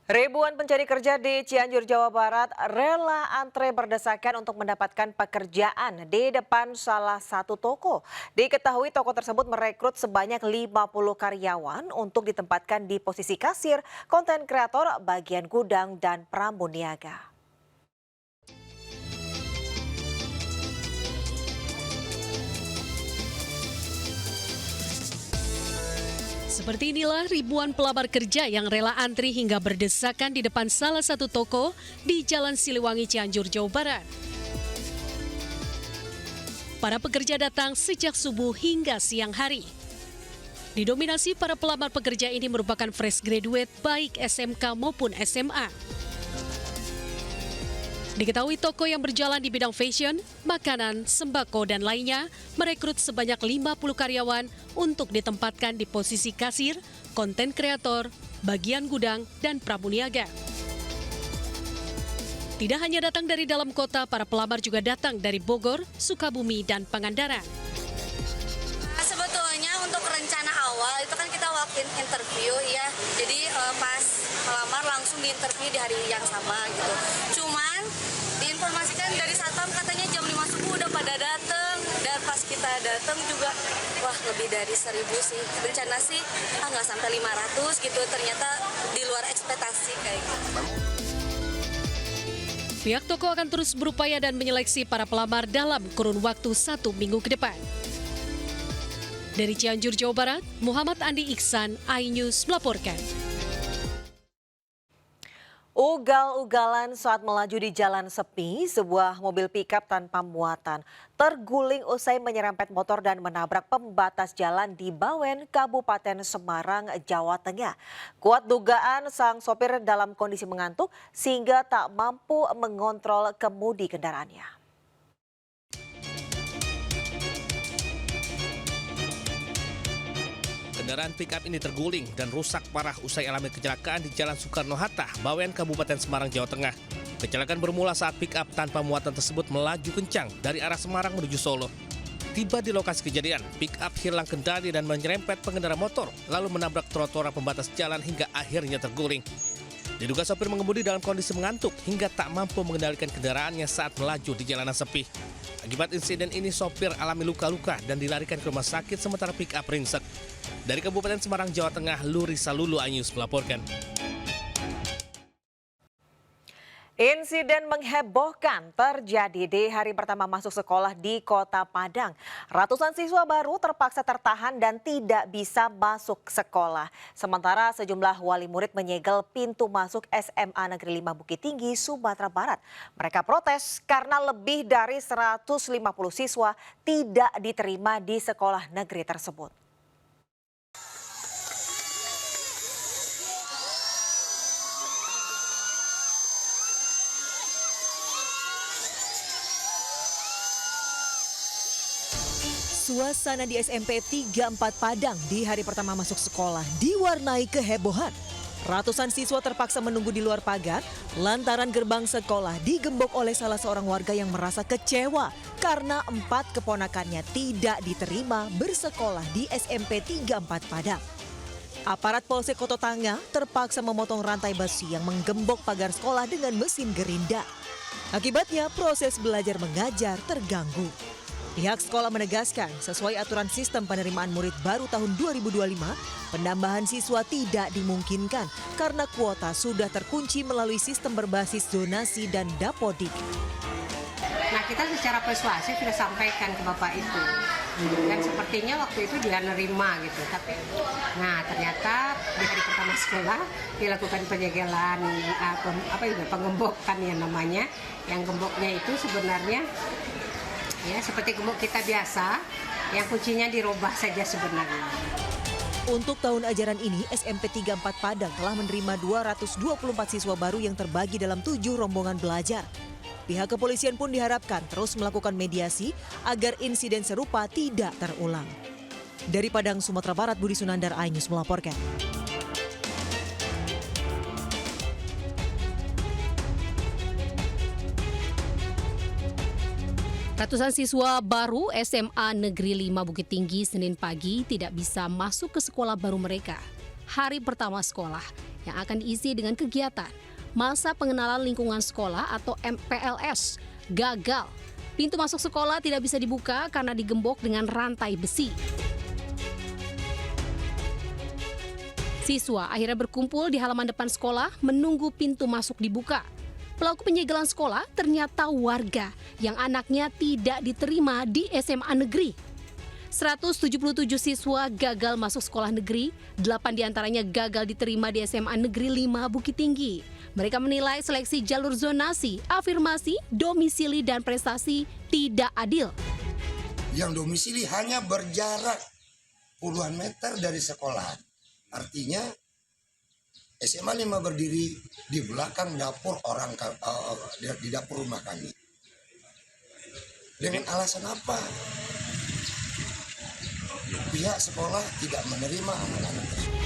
Ribuan pencari kerja di Cianjur, Jawa Barat rela antre berdesakan untuk mendapatkan pekerjaan di depan salah satu toko. Diketahui toko tersebut merekrut sebanyak 50 karyawan untuk ditempatkan di posisi kasir, konten kreator, bagian gudang, dan pramuniaga. Seperti inilah ribuan pelamar kerja yang rela antri hingga berdesakan di depan salah satu toko di Jalan Siliwangi, Cianjur, Jawa Barat. Para pekerja datang sejak subuh hingga siang hari. Didominasi para pelamar pekerja ini merupakan fresh graduate baik SMK maupun SMA. Diketahui toko yang berjalan di bidang fashion, makanan, sembako, dan lainnya merekrut sebanyak 50 karyawan untuk ditempatkan di posisi kasir, konten kreator, bagian gudang, dan pramuniaga. Tidak hanya datang dari dalam kota, para pelamar juga datang dari Bogor, Sukabumi, dan Pangandaran. Sebetulnya untuk rencana awal itu kan kita walk-in interview ya, jadi pas melamar langsung diinterview di hari yang sama gitu. Cuman diinformasikan dari Satpam katanya jam 5 subuh udah pada dateng, dan pas kita dateng juga wah lebih dari 1.000 sih. Rencana sih nggak sampai 500 gitu, ternyata di luar ekspektasi kayak gitu. Pihak toko akan terus berupaya dan menyeleksi para pelamar dalam kurun waktu 1 minggu ke depan. Dari Cianjur, Jawa Barat, Muhammad Andi Iksan, iNews melaporkan. Ugal-ugalan saat melaju di jalan sepi, sebuah mobil pickup tanpa muatan terguling usai menyerempet motor dan menabrak pembatas jalan di Bawen, Kabupaten Semarang, Jawa Tengah. Kuat dugaan sang sopir dalam kondisi mengantuk sehingga tak mampu mengontrol kemudi kendaraannya. Kendaraan pick-up ini terguling dan rusak parah usai alami kecelakaan di Jalan Soekarno-Hatta, Bawen, Kabupaten Semarang, Jawa Tengah. Kecelakaan bermula saat pick-up tanpa muatan tersebut melaju kencang dari arah Semarang menuju Solo. Tiba di lokasi kejadian, pick-up hilang kendali dan menyerempet pengendara motor, lalu menabrak trotoar pembatas jalan hingga akhirnya terguling. Diduga sopir mengemudi dalam kondisi mengantuk hingga tak mampu mengendalikan kendaraannya saat melaju di jalanan sepi. Akibat insiden ini, sopir alami luka-luka dan dilarikan ke rumah sakit sementara pick-up ringsek. Dari Kabupaten Semarang, Jawa Tengah, Lurisa Lulu iNews melaporkan. Insiden menghebohkan terjadi di hari pertama masuk sekolah di Kota Padang. Ratusan siswa baru terpaksa tertahan dan tidak bisa masuk sekolah. Sementara sejumlah wali murid menyegel pintu masuk SMA Negeri 5 Bukit Tinggi, Sumatera Barat. Mereka protes karena lebih dari 150 siswa tidak diterima di sekolah negeri tersebut. Suasana di SMP 34 Padang di hari pertama masuk sekolah diwarnai kehebohan. Ratusan siswa terpaksa menunggu di luar pagar lantaran gerbang sekolah digembok oleh salah seorang warga yang merasa kecewa karena 4 keponakannya tidak diterima bersekolah di SMP 34 Padang. Aparat Polsek Koto Tanga terpaksa memotong rantai besi yang menggembok pagar sekolah dengan mesin gerinda. Akibatnya proses belajar mengajar terganggu. Pihak sekolah menegaskan sesuai aturan sistem penerimaan murid baru tahun 2025, penambahan siswa tidak dimungkinkan karena kuota sudah terkunci melalui sistem berbasis zonasi dan dapodik. Nah, kita secara persuasif sudah sampaikan ke Bapak itu. Dan sepertinya waktu itu dia nerima gitu. Tapi nah ternyata di hari pertama sekolah dilakukan penyegelan pengembokan ya namanya. Yang gemboknya itu sebenarnya ya seperti gembok kita biasa, yang kuncinya dirubah saja sebenarnya. Untuk tahun ajaran ini, SMP 34 Padang telah menerima 224 siswa baru yang terbagi dalam 7 rombongan belajar. Pihak kepolisian pun diharapkan terus melakukan mediasi agar insiden serupa tidak terulang. Dari Padang, Sumatera Barat, Budi Sunandar, iNews melaporkan. Ratusan siswa baru SMA Negeri 5 Bukit Tinggi Senin pagi tidak bisa masuk ke sekolah baru mereka. Hari pertama sekolah, yang akan diisi dengan kegiatan masa pengenalan lingkungan sekolah atau MPLS gagal. Pintu masuk sekolah tidak bisa dibuka karena digembok dengan rantai besi. Siswa akhirnya berkumpul di halaman depan sekolah menunggu pintu masuk dibuka. Pelaku penyegelan sekolah ternyata warga yang anaknya tidak diterima di SMA negeri. 177 siswa gagal masuk sekolah negeri, 8 diantaranya gagal diterima di SMA Negeri 5 Bukit Tinggi. Mereka menilai seleksi jalur zonasi, afirmasi, domisili, dan prestasi tidak adil. Yang domisili hanya berjarak puluhan meter dari sekolah. Artinya SMA 5 berdiri di belakang dapur orang di dapur rumah kami. Dengan alasan apa? Pihak sekolah tidak menerima anak-anak tersebut.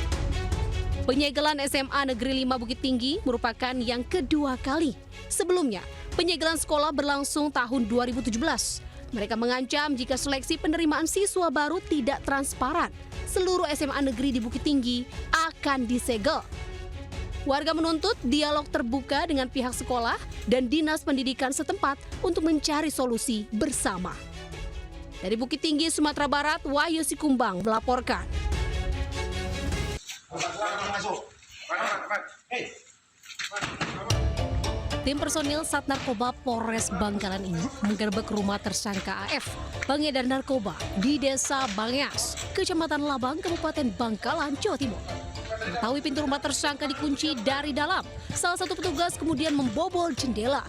Penyegelan SMA Negeri 5 Bukit Tinggi merupakan yang kedua kali. Sebelumnya, penyegelan sekolah berlangsung tahun 2017. Mereka mengancam jika seleksi penerimaan siswa baru tidak transparan, seluruh SMA negeri di Bukit Tinggi akan disegel. Warga menuntut dialog terbuka dengan pihak sekolah dan Dinas Pendidikan setempat untuk mencari solusi bersama. Dari Bukit Tinggi, Sumatera Barat, Wahyu Sikumbang melaporkan. Tim personil Sat Narkoba Polres Bangkalan ini menggerebek rumah tersangka AF, pengedar narkoba di Desa Bangyas, Kecamatan Labang, Kabupaten Bangkalan, Jawa Timur. Mengetahui pintu rumah tersangka dikunci dari dalam, salah satu petugas kemudian membobol jendela.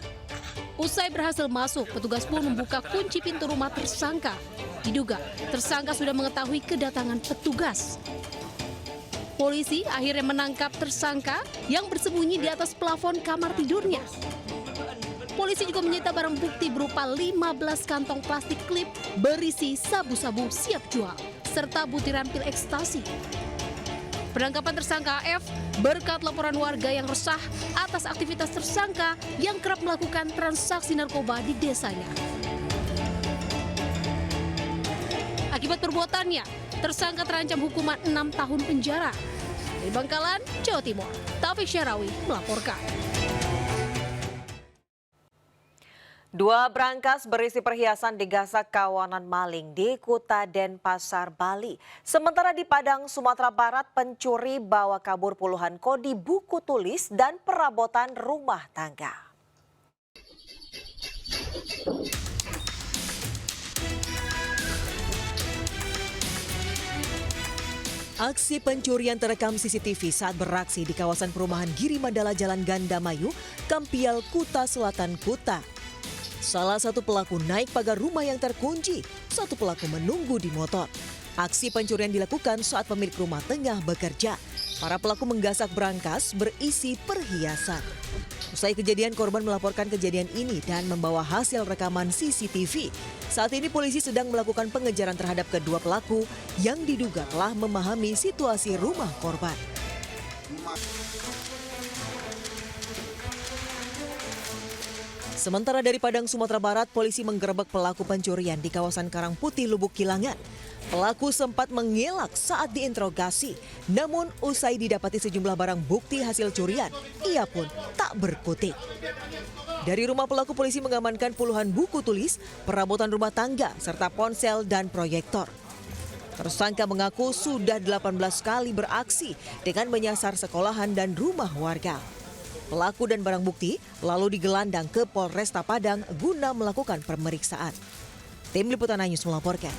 Usai berhasil masuk, petugas pun membuka kunci pintu rumah tersangka. Diduga, tersangka sudah mengetahui kedatangan petugas. Polisi akhirnya menangkap tersangka yang bersembunyi di atas plafon kamar tidurnya. Polisi juga menyita barang bukti berupa 15 kantong plastik klip berisi sabu-sabu siap jual, serta butiran pil ekstasi. Penangkapan tersangka AF berkat laporan warga yang resah atas aktivitas tersangka yang kerap melakukan transaksi narkoba di desanya. Akibat perbuatannya, tersangka terancam hukuman 6 tahun penjara. Dari Bangkalan, Jawa Timur, Taufik Syarawi melaporkan. 2 brankas berisi perhiasan digasak kawanan maling di Kuta Denpasar, Bali. Sementara di Padang, Sumatera Barat, pencuri bawa kabur puluhan kodi buku tulis dan perabotan rumah tangga. Aksi pencurian terekam CCTV saat beraksi di kawasan perumahan Giri Mandala Jalan Gandamayu, Kampial, Kuta Selatan, Kuta. Salah satu pelaku naik pagar rumah yang terkunci, satu pelaku menunggu di motor. Aksi pencurian dilakukan saat pemilik rumah tengah bekerja. Para pelaku menggasak brankas berisi perhiasan. Usai kejadian, korban melaporkan kejadian ini dan membawa hasil rekaman CCTV. Saat ini polisi sedang melakukan pengejaran terhadap kedua pelaku yang diduga telah memahami situasi rumah korban. Sementara dari Padang, Sumatera Barat, polisi menggerebek pelaku pencurian di kawasan Karangputih, Lubuk Kilangan. Pelaku sempat mengelak saat diinterogasi, namun usai didapati sejumlah barang bukti hasil curian, ia pun tak berkutik. Dari rumah pelaku, polisi mengamankan puluhan buku tulis, perabotan rumah tangga, serta ponsel dan proyektor. Tersangka mengaku sudah 18 kali beraksi dengan menyasar sekolahan dan rumah warga. Pelaku dan barang bukti lalu digelandang ke Polresta Padang guna melakukan pemeriksaan. Tim Liputan News melaporkan.